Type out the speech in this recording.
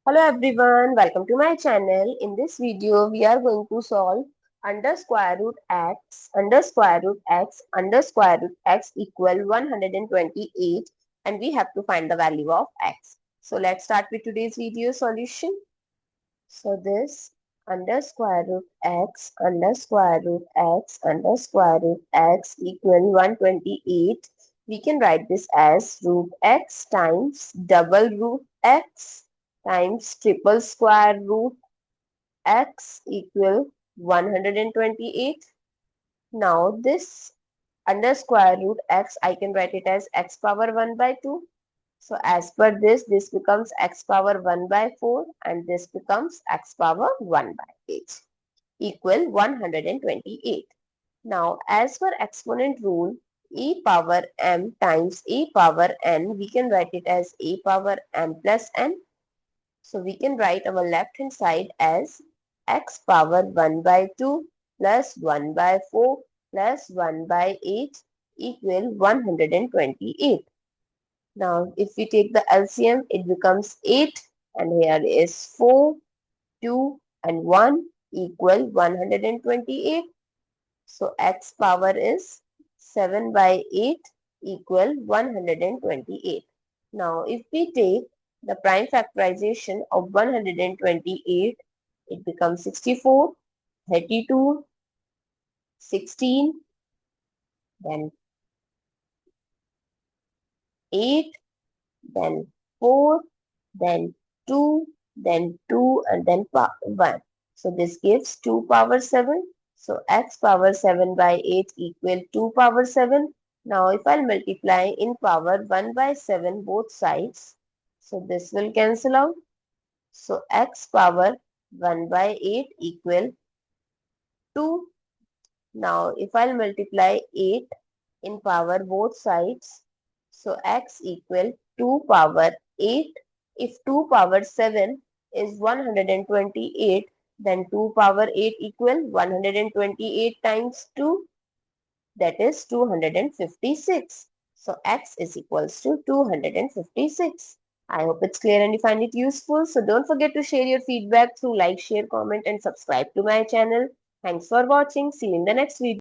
Hello everyone, welcome to my channel. In this video, we are going to solve under square root x equal 128 and we have to find the value of x. So let's start with today's video solution. So this x equal 128. We can write this as root x times double root x times triple square root x equal 128. Now this under square root x, I can write it as x power 1 by 2. So as per this becomes x power 1 by 4 and this becomes x power 1 by 8 equal 128. Now as per exponent rule, e power m times e power n, we can write it as e power m plus n. So we can write our left hand side as x power 1 by 2 plus 1 by 4 plus 1 by 8 equal 128. Now if we take the LCM, it becomes 8 and here is 4, 2 and 1 equal 128. So x power is 7 by 8 equal 128. Now if we take the prime factorization of 128, it becomes 64, 32, 16, then 8, then 4, then 2, then 2 and then 1. So this gives 2 power 7. So x power 7 by 8 equal 2 power 7. Now if I'll multiply in power 1 by 7 both sides, so this will cancel out. So x power 1 by 8 equal 2. Now if I'll multiply 8 in power both sides, so x equal 2 power 8. If 2 power 7 is 128, then 2 power 8 equal 128 times 2, that is 256. So x is equals to 256. I hope it's clear and you find it useful. So don't forget to share your feedback through like, share, comment and subscribe to my channel. Thanks for watching. See you in the next video.